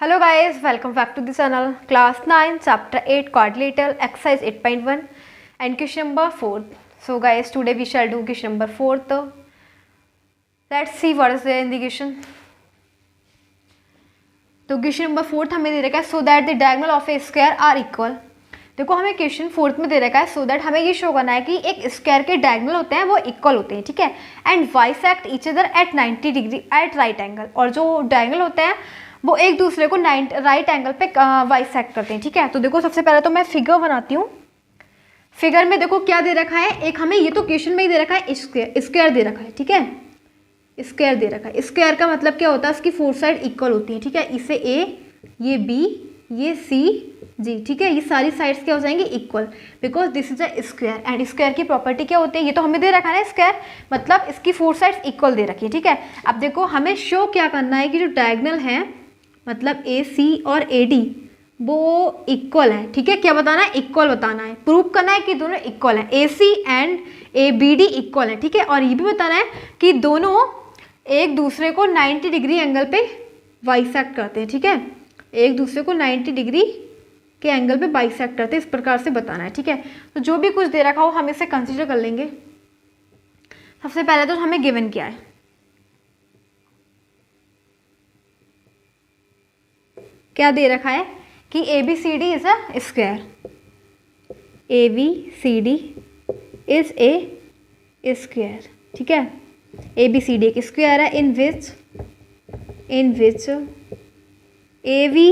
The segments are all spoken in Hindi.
Hello guys, welcome back to the channel. Class 9, Chapter 8, Quadrilateral, Exercise 8.1 and question number 4. So guys, today we shall do question number 4. Let's see what is there in the question. तो क्वेश्चन नंबर 4 हमें दे रखा है so that the diagonal of a square are equal. देखो हमें क्वेश्चन 4 में दे रखा है सो दैट हमें ये शो करना है कि एक स्क्वायर के डायगोनल होते हैं वो इक्वल होते हैं, ठीक है, and bisect each other at 90 degree at right angle. और जो डायगोनल होते हैं वो एक दूसरे को राइट एंगल पे बाइसेक्ट करते हैं, ठीक है. तो देखो सबसे पहले तो मैं फिगर बनाती हूँ. फिगर में देखो क्या दे रखा है, एक हमें ये तो क्वेश्चन में ही दे रखा है स्क्वायर दे रखा है, ठीक है, स्क्वायर दे रखा है. स्क्वायर का मतलब क्या होता है, इसकी फोर साइड इक्वल होती है, ठीक है. इसे ए, ये बी, ये सी, जी, ठीक है, ये सारी साइड्स क्या हो जाएंगी equal because this is a square. And square की प्रॉपर्टी क्या होती है, ये तो हमें दे रखा है ना स्क्वायर, मतलब इसकी फोर साइड्स इक्वल दे रखी है, ठीक है. अब देखो हमें शो क्या करना है कि जो डायगोनल है मतलब ए सी और ए डी वो इक्वल है, ठीक है. क्या बताना है, इक्वल बताना है, प्रूव करना है कि दोनों इक्वल है, A C and A B D equal है, ठीक है. और ये भी बताना है कि दोनों एक दूसरे को 90 डिग्री एंगल पे बाइसेक्ट करते हैं, ठीक है, एक दूसरे को 90 डिग्री के एंगल पे बाइसेक्ट करते हैं, इस प्रकार से बताना है, ठीक है. तो जो भी कुछ दे रखा हो हम इसे कंसीडर कर लेंगे. सबसे पहले तो हमें गिवन क्या है, क्या दे रखा है कि A B C D is a square, A B C D is a square, ठीक है. ए बी सी डी एक स्क्वायर है in which A B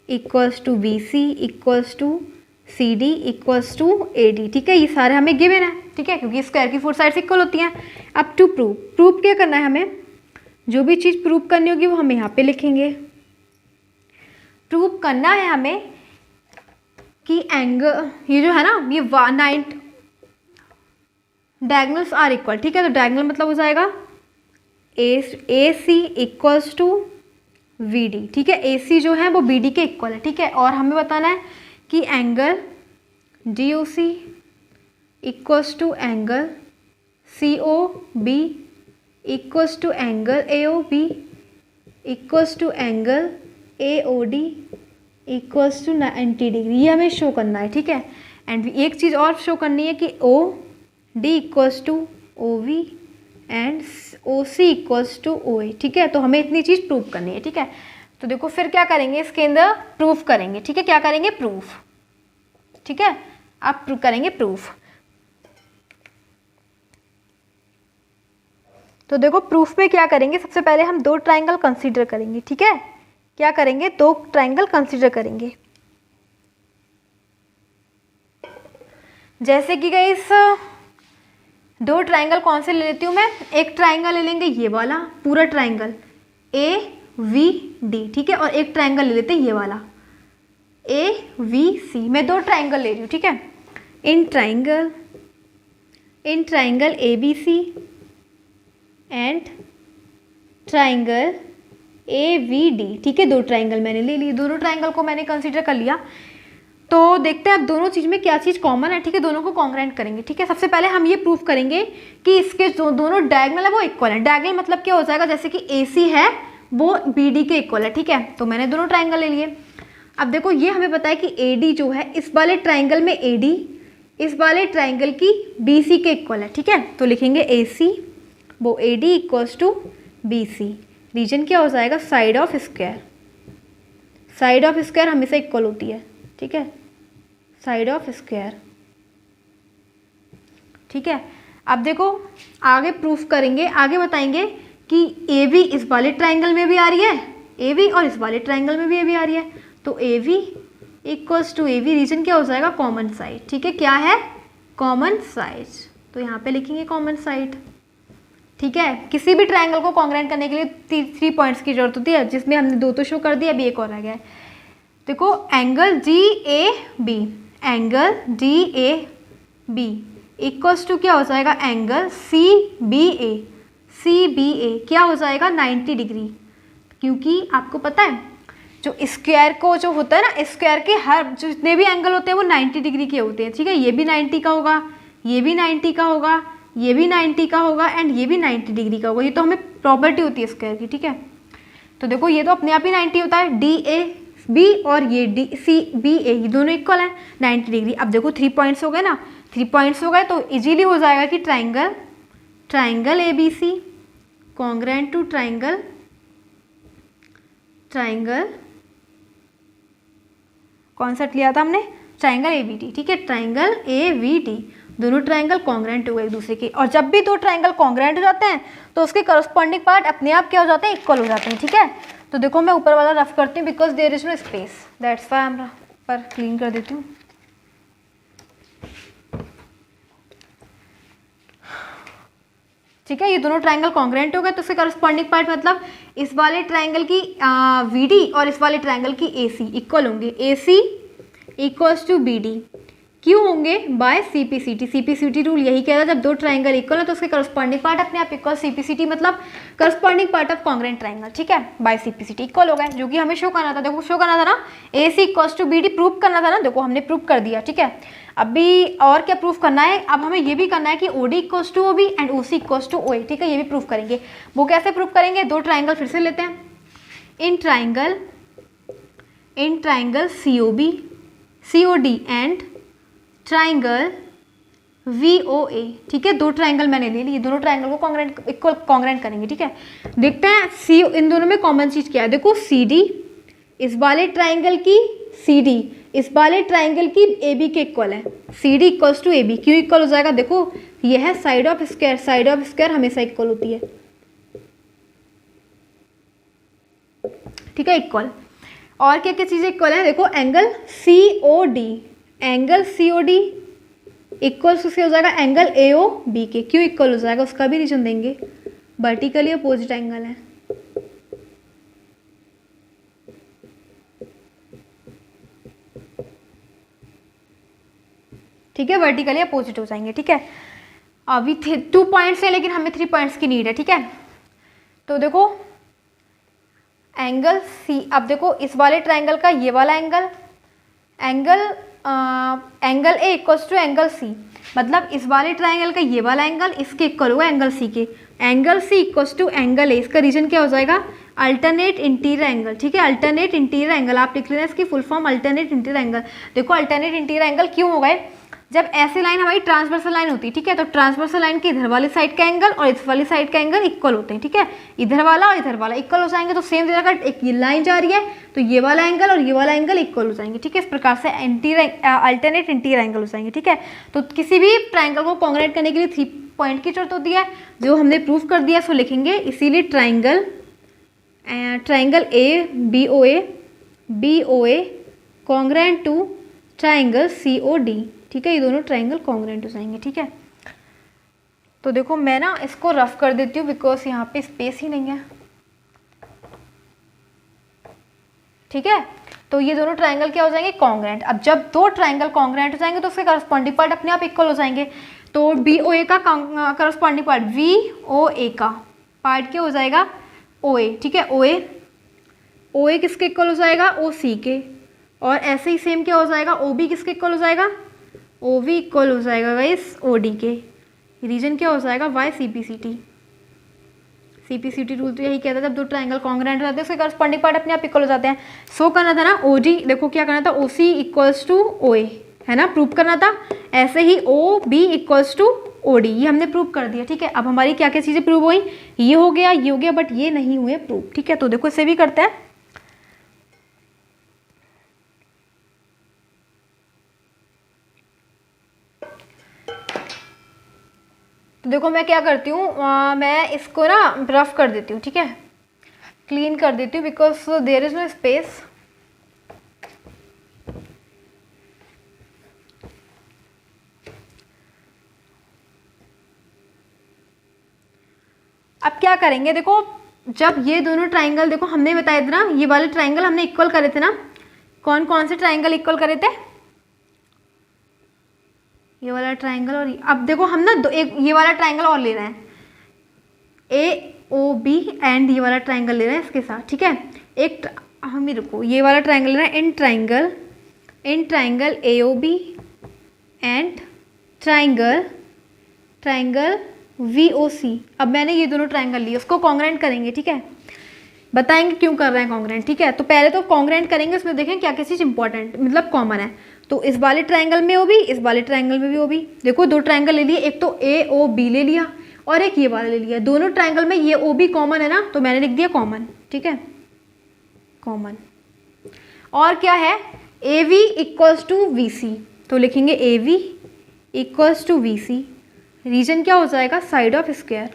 equals to B C equals to C D equals to A D, ठीक है. ये सारे हमें गिवन है, ठीक है, क्योंकि स्क्वायर की फोर साइड्स इक्वल होती हैं. अब टू प्रूव क्या करना है, हमें जो भी चीज़ प्रूव करनी होगी वो हम यहाँ पे लिखेंगे. प्रूव करना है हमें कि एंगल ये जो है ना ये 9 डायगोनल्स आर इक्वल, ठीक है. तो डायगोनल मतलब हो जाएगा ए C equals to we D, ठीक है. ए सी जो है वो बी डी के इक्वल है, ठीक है. और हमें बताना है कि angle D O C equals to angle C O B equals to angle A O B equals to angle A O D equals to 90 degree. ये हमें शो करना है, ठीक है. एंड एक चीज़ और शो करनी है कि O D equals to O V and O C equals to O A, ठीक है. तो हमें इतनी चीज़ प्रूव करनी है, ठीक है. तो देखो फिर क्या करेंगे, इसके अंदर प्रूफ करेंगे, ठीक है. क्या करेंगे, प्रूफ, ठीक है. आप करेंगे प्रूफ. तो देखो प्रूफ में क्या करेंगे, सबसे पहले हम दो ट्राइंगल कंसीडर करेंगे, ठीक है. क्या करेंगे, दो ट्राइंगल कंसीडर करेंगे. जैसे कि गाइस दो ट्राइंगल कौन से ले लेती हूँ मैं, एक ट्राइंगल ले लेंगे ये वाला पूरा ट्राइंगल ए वी डी, ठीक है. और एक ट्राइंगल ले लेते हैं ये वाला ए वी सी. मैं दो ट्राइंगल ले रही हूँ, ठीक है. In triangle A B C and triangle A V D, ठीक है. दो ट्राइंगल मैंने ले लिए, दोनों ट्राइंगल को मैंने कंसीडर कर लिया. तो देखते हैं अब दोनों चीज़ में क्या चीज़ कॉमन है, ठीक है. दोनों को कॉन्ग्रुएंट करेंगे, ठीक है. सबसे पहले हम ये प्रूफ करेंगे कि इसके जो दोनों डायगोनल है वो इक्वल है. डायगोनल मतलब क्या हो जाएगा, जैसे कि ए सी है वो बी डी के इक्वल है, ठीक है. तो मैंने दोनों ट्राइंगल ले लिए. अब देखो ये हमें पता है कि ए डी जो है इस वाले ट्राइंगल में ए डी इस वाले ट्राइंगल की बी सी के इक्वल है, ठीक है. तो लिखेंगे ए सी वो A D equals to B C. Reason क्या हो जाएगा, side of square. Side of square हमेशा इक्वल होती है, ठीक है, साइड ऑफ स्क्वायर, ठीक है. अब देखो आगे प्रूफ करेंगे, आगे बताएंगे कि ए बी इस वाले ट्राइंगल में भी आ रही है ए बी और इस वाले ट्राइंगल में भी ए बी आ रही है. तो A B equals to A B, reason क्या हो जाएगा, कॉमन साइड, ठीक है. क्या है, कॉमन साइड. तो यहाँ पे लिखेंगे कॉमन साइड, ठीक है. किसी भी ट्राइंगल को कॉन्ग्रुएंट करने के लिए 3 पॉइंट्स की जरूरत होती है, जिसमें हमने दो तो शो कर दिया, अभी एक और रह गया है. देखो angle G A B, angle D A B equals to क्या हो जाएगा, एंगल सी बी ए क्या हो जाएगा 90 डिग्री. क्योंकि आपको पता है जो स्क्वायर को जो होता है ना, स्क्वायर के हर जो जितने भी एंगल होते हैं वो 90 डिग्री के होते हैं, ठीक है. ये भी 90 का होगा, ये भी 90 का होगा, ये भी 90 का होगा एंड ये भी 90 डिग्री का होगा. ये तो हमें प्रॉपर्टी होती है स्क्वायर की, ठीक है. तो देखो ये तो अपने आप ही 90 होता है, डी ए बी और ये डी सी बी ए, ये दोनों इक्वल है 90 डिग्री। अब देखो 3 पॉइंट्स हो गए ना, 3 पॉइंट्स हो गए तो इजीली हो जाएगा कि triangle A B C congruent to triangle कौन सा लिया था हमने, ट्राइंगल ए बी टी, ठीक है, ट्राइंगल ए बी टी, दोनों ट्राइंगल कॉन्ग्रेंट हुए एक दूसरे के। और जब भी दो ट्राइंगल कॉन्ग्रेंट हो जाते हैं तो उसके करस्पॉन्डिंग पार्ट अपने आप क्या हो जाते हैं, इक्वल हो जाते हैं, ठीक है। तो देखो मैं ऊपर वाला रफ करती हूँ because there is no space, that's why मैं पर क्लीन कर देती हूँ। ठीक है, ये दोनों ट्राइंगल कॉन्ग्रेंट हो गए तो उसके करस्पॉन्डिंग पार्ट मतलब इस वाले ट्राइंगल की वी डी और इस वाले ट्राइंगल की ए सी इक्वल होंगे, ए C equals to B D, क्यों होंगे, बाय सीपीसीटी। सीपीसीटी रूल यही कह रहा है जब दो ट्राइंगल इक्वल है तो उसके करस्पॉन्डिंग पार्ट अपने आप इक्वल, सीपीसीटी मतलब corresponding part of congruent triangle, ठीक है, बाय सीपीसीटी इक्वल हो गए, जो कि हमें शो करना था। देखो शो करना था ना, A C equals to B D prove करना था ना, देखो हमने प्रूव कर दिया, ठीक है। अभी और क्या प्रूफ करना है, अब हमें ये भी करना है कि OD equals to OB and OC equals to OA, ठीक है, ये भी प्रूफ करेंगे। वो कैसे प्रूफ करेंगे, दो ट्राइंगल फिर से लेते हैं, in triangle COD and triangle VOA, ठीक है, दो ट्राइंगल मैंने ले ली, दोनों ट्राइंगल को इक्वल कॉन्ग्रेंट करेंगे, ठीक है। देखते हैं सी इन दोनों में कॉमन चीज क्या है, देखो CD इस वाले ट्राइंगल की CD इस वाले ट्राइंगल की AB के इक्वल है, CD इक्वल्स टू AB, क्यों इक्वल हो जाएगा, देखो ये है साइड ऑफ स्क्वायर हमेशा इक्वल होती है, ठीक है, इक्वल। और क्या क्या चीजें इक्वल है, देखो एंगल COD इक्वल्स उससे हो जाएगा एंगल AOB के, क्यों इक्वल हो जाएगा उसका भी रीजन देंगे, वर्टिकली अपोजिट एंगल है, ठीक है, वर्टिकली अपोजिट हो जाएंगे, ठीक है। अभी 2 पॉइंट्स है लेकिन हमें 3 पॉइंट्स की नीड है, ठीक है। तो देखो एंगल सी, अब देखो इस वाले ट्राइंगल का ये वाला angle A equals to angle C, मतलब इस वाले ट्राइंगल का ये वाला एंगल इसके इक्वल होगा एंगल सी के, angle C equals to angle A, इसका रीजन क्या हो जाएगा, अल्टरनेट इंटीरियर एंगल, ठीक है, अल्टरनेट इंटीरियर एंगल, आप लिख लेना इसकी full form alternate interior angle. देखो अल्टरनेट इंटीरियर एंगल क्यों हो गए, जब ऐसी लाइन हमारी ट्रांसवर्सल लाइन होती है, ठीक है, तो ट्रांसवर्सल लाइन के इधर वाली साइड का एंगल और इस वाली साइड का एंगल इक्वल होते हैं, ठीक है, इधर वाला और इधर वाला इक्वल हो जाएंगे, तो सेम जगह एक ये लाइन जा रही है तो ये वाला एंगल और ये वाला एंगल इक्वल हो जाएंगे, ठीक है, इस प्रकार से अल्टरनेट इंटीरियर एंगल हो जाएंगे, ठीक है। तो किसी भी ट्राइंगल को कॉन्ग्रेंट करने के लिए 3 पॉइंट की जरूरत होती है, जो हमने प्रूफ कर दिया सो लिखेंगे, इसीलिए triangle BOA congruent to triangle COD, ठीक है, ये दोनों ट्राइंगल कॉन्ग्रेंट हो जाएंगे, ठीक है। तो देखो मैं ना इसको रफ कर देती हूँ बिकॉज यहाँ पे स्पेस ही नहीं है, ठीक है। तो ये दोनों ट्राइंगल क्या हो जाएंगे, कॉन्ग्रेंट। अब जब दो ट्राइंगल कॉन्ग्रेंट हो जाएंगे तो उसके करस्पॉन्डिंग पार्ट अपने आप इक्वल हो जाएंगे, तो BOA का करस्पॉन्डिंग पार्ट VOA का पार्ट क्या हो जाएगा, OA, ठीक है, OA किसके इक्वल हो जाएगा, OC के, और ऐसे ही सेम क्या हो जाएगा, OB किसके इक्वल हो जाएगा, OB इक्वल हो जाएगा गाइस OD के, रीजन क्या हो जाएगा, बाय सीपीसीटी रूल तो यही कहता है जब दो ट्राइंगल कॉन्ग्रेंट हो जाते हैं उसके करस्पॉन्डिंग पार्ट अपने आप इक्वल हो जाते हैं। सो करना था ना OD, देखो क्या करना था, OC इक्वल्स टू OA, है ना, प्रूव करना था। ऐसे ही OB इक्वल्स टू OD, ये हमने प्रूव कर दिया, ठीक है। अब हमारी क्या क्या चीज़ें प्रूव हुई, ये हो गया, बट ये नहीं हुए प्रूव, ठीक है। तो देखो इसे भी करते हैं, तो देखो मैं क्या करती हूँ, मैं इसको ना रफ कर देती हूँ, ठीक है, क्लीन कर देती हूँ because there is no space. अब क्या करेंगे, देखो जब ये दोनों ट्राइंगल, देखो हमने बताया था ना ये वाले ट्राइंगल हमने इक्वल करे थे ना, कौन कौन से ट्राइंगल इक्वल करे थे, ये वाला ट्राइंगल और अब देखो हम ना एक ये वाला ट्राइंगल और ले रहे हैं AOB एंड ये वाला ट्राइंगल ले रहे हैं इसके साथ, ठीक है। एक हम ही रुको, ये वाला ट्राइंगल ले रहे हैं in triangle AOB and triangle VOC। अब मैंने ये दोनों ट्राइंगल लिए, उसको कॉन्ग्रेंट करेंगे, ठीक है। बताएंगे क्यों कर रहे हैं कॉन्ग्रेंट, ठीक है। तो पहले तो कॉन्ग्रेंट करेंगे, उसमें देखें क्या क्या चीज़ इंपॉर्टेंट मतलब कॉमन है। तो इस वाले ट्रायंगल में ओ बी, इस वाले ट्रायंगल में भी ओ बी। देखो दो ट्रायंगल ले लिए, एक तो ए ओ बी ले लिया और एक ये वाला ले लिया। दोनों ट्रायंगल में ये ओ बी कॉमन है ना, तो मैंने लिख दिया कॉमन, ठीक है, कॉमन। और क्या है, A V equals to V C, तो लिखेंगे A V equals to V C. Reason क्या हो जाएगा, साइड ऑफ स्क्वायर,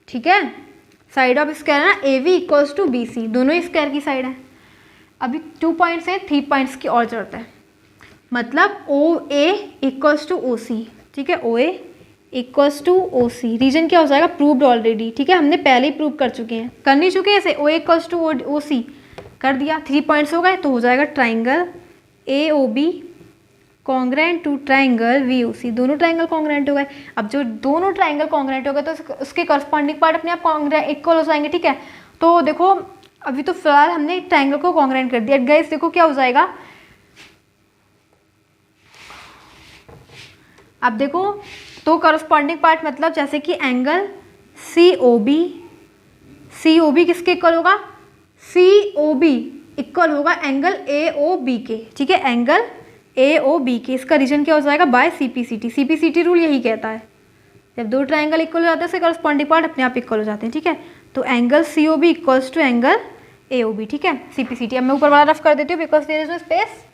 ठीक है, साइड ऑफ स्क्वायर है ना, A V equals to B C, दोनों ही स्क्वायर की साइड है। अभी 2 पॉइंट्स हैं, 3 पॉइंट्स की और जरूरत है। मतलब ओ ए इक्वल्स टू ओ सी, ठीक है, ओ ए equals to O C. Reason क्या हो जाएगा, प्रूव्ड ऑलरेडी, ठीक है, हमने पहले ही प्रूव कर चुके हैं, कर नहीं चुके ऐसे, ओ ए इक्वल्स टू ओ सी कर दिया, 3 पॉइंट्स हो गए, तो हो जाएगा triangle A O B congruent to triangle V O C. दोनों ट्राइंगल कॉन्ग्रेंट हो गए। अब जो दोनों ट्राइंगल कॉन्ग्रेंट हो गए तो उसके करस्पॉन्डिंग पार्ट अपने आप इक्वल हो जाएंगे, ठीक है। तो देखो अभी तो फिलहाल हमने ट्राइंगल को कॉन्ग्रेंट कर दिया। गाइस देखो क्या हो जाएगा, अब देखो तो करस्पॉन्डिंग पार्ट मतलब जैसे कि एंगल सी ओ बी किसके इक्वल होगा, सी ओ बी इक्वल होगा एंगल ए ओ बी के, ठीक है, एंगल ए ओ बी के। इसका रीजन क्या हो जाएगा, by C P C T. C P C T rule यही कहता है, जब दो ट्राइंगल इक्वल हो जाते हैं उसके करस्पॉन्डिंग पार्ट अपने आप इक्वल हो जाते हैं, ठीक है। तो angle C O B equals to angle A O B, ठीक है, सी पी सी टी। अब मैं ऊपर वाला रफ कर देती हूँ because there is no space.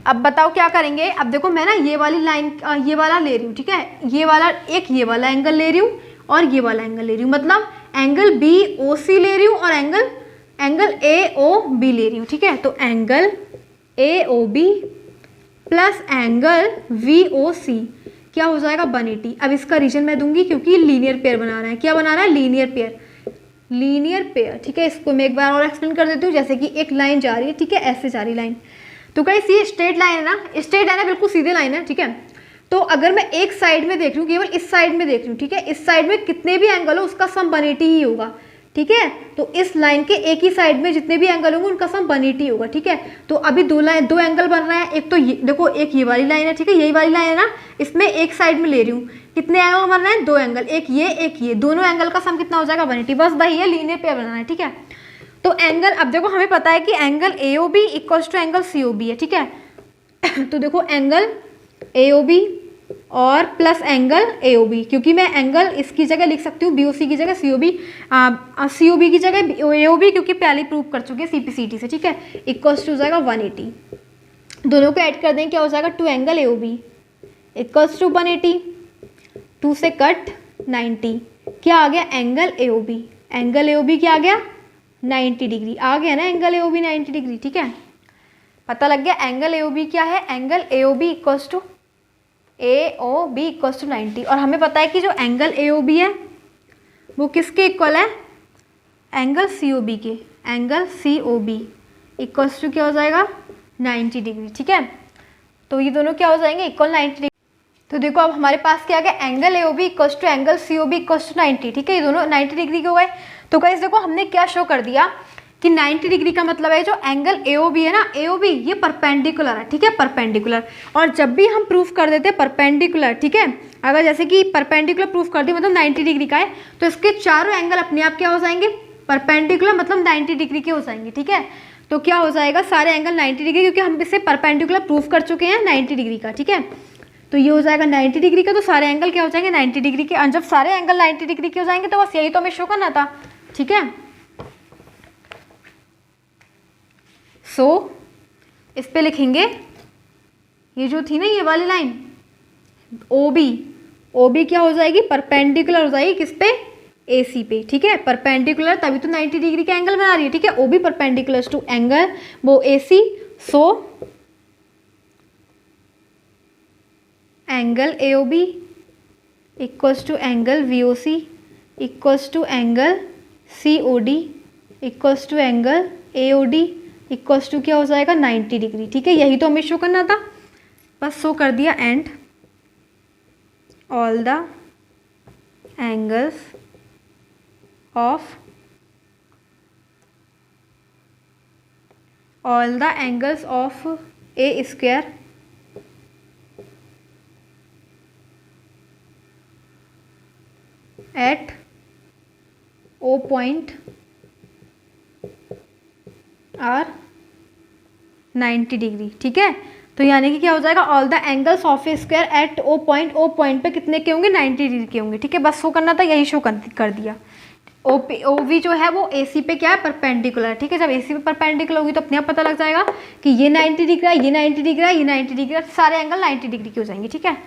अब बताओ क्या करेंगे। अब देखो मैं ना ये वाली लाइन ये वाला ले रही हूँ, ठीक है, ये वाला एक ये वाला एंगल ले रही हूँ और ये वाला एंगल ले रही हूँ, मतलब एंगल बी ओ सी ले रही हूँ और एंगल ए ओ बी ले रही हूँ, ठीक है। तो angle A O B plus angle V O C क्या हो जाएगा, 180। अब इसका रीजन मैं दूंगी क्योंकि लीनियर पेयर बना रहा है। क्या बना रहा है, लीनियर पेयर, लीनियर पेयर, ठीक है। इसको मैं एक बार और एक्सप्लेन कर देती हूँ। जैसे कि एक लाइन जा रही है, ठीक है, ऐसे जा रही लाइन, तो गाइस ये स्ट्रेट लाइन है ना, स्ट्रेट लाइन है, बिल्कुल सीधे लाइन है, ठीक है। तो अगर मैं एक साइड में देख रही हूँ, केवल इस साइड में देख रही हूँ, ठीक है, इस साइड में कितने भी एंगल हो उसका सम 180 ही होगा, ठीक है। तो इस लाइन के एक ही साइड में जितने भी एंगल होंगे उनका सम 180 होगा, ठीक है। तो अभी दो एंगल बन रहे हैं। एक तो ये देखो, एक ये वाली लाइन है, ठीक है, यही वाली लाइन है ना, इसमें एक साइड में ले रही हूँ, कितने एंगल बन रहे हैं, 2 एंगल, एक ये, दोनों एंगल का सम कितना हो जाएगा, 180। बस वही है, लीनियर पेयर बनाना है, ठीक है। तो एंगल, अब देखो हमें पता है कि angle A O B equals to angle C O B है, ठीक है। तो देखो एंगल ए ओ बी और plus angle A O B, क्योंकि मैं एंगल इसकी जगह लिख सकती हूँ बी ओ सी की जगह सी ओ बी की जगह ए ओ बी, क्योंकि पहले प्रूव कर चुके हैं सी पी सी टी से, ठीक है। इक्वल्स टू हो जाएगा 180। दोनों को ऐड कर दें, क्या हो जाएगा, 2 angle A O B equals to 180, 2 से कट 90, क्या आ गया, angle A O B. Angle A O B क्या आ गया, 90 डिग्री आ गया ना, angle A O B 90 degree, ठीक है। पता लग गया एंगल ए ओ बी क्या है, angle A O B equals to 90। और हमें पता है कि जो एंगल ए ओ बी है वो किसके इक्वल है, एंगल सी ओ बी के। Angle C O B equals to क्या हो जाएगा, 90 डिग्री, ठीक है। तो ये दोनों क्या हो जाएंगे, इक्वल 90 डिग्री। तो देखो अब हमारे पास क्या आ गया, angle A O B equals to angle C O B equals to 90, ठीक है, ये दोनों 90 डिग्री के हो गए। तो गाइस देखो हमने क्या शो कर दिया कि 90 डिग्री का मतलब है जो एंगल ए ओ बी है ना, ए ओ बी ये परपेंडिकुलर है, ठीक है, परपेंडिकुलर। और जब भी हम प्रूफ कर देते हैं परपेंडिकुलर, ठीक है, अगर जैसे कि परपेंडिकुलर प्रूफ कर दिया मतलब 90 डिग्री का है, तो इसके चारों एंगल अपने आप क्या हो जाएंगे, परपेंडिकुलर, मतलब 90 डिग्री के हो जाएंगे, ठीक है। तो क्या हो जाएगा, सारे एंगल 90 डिग्री, क्योंकि हम इसे परपेंडिकुलर प्रूफ कर चुके हैं 90 डिग्री का, ठीक है। तो ये हो जाएगा 90 डिग्री का, तो सारे एंगल क्या हो जाएंगे 90 डिग्री के। जब सारे एंगल 90 डिग्री के हो जाएंगे तो बस यही तो हमें शो करना था, ठीक है। सो इस पे लिखेंगे, ये जो थी ना ये वाली लाइन ओ बी क्या हो जाएगी, परपेंडिकुलर हो जाएगी किस पे, ए सी पे, ठीक है, परपेंडिकुलर, तभी तो 90 डिग्री का एंगल बना रही है, ठीक है। O B perpendicular to angle वो A C, so angle A O B equals to angle V O C equals to angle C O D equals to angle A O D equals to क्या हो जाएगा, 90 डिग्री, ठीक है। यही तो हमें शो करना था, बस शो कर दिया। And all the angles of a square at O point are 90 degree, ठीक है। तो यानी कि क्या हो जाएगा, all the angles of a square at O point पे कितने के होंगे, 90 डिग्री के होंगे, ठीक है। बस शो करना था, यही शो कर दिया। ओ वी जो है वो ए सी पे क्या है, परपेंडिकुलर, ठीक है। जब ए सी पे परपेंडिकुलर होगी तो अपने आप पता लग जाएगा कि ये 90 डिग्री है, ये 90 डिग्री है, ये 90 डिग्री है, सारे एंगल 90 डिग्री के हो जाएंगे, ठीक है।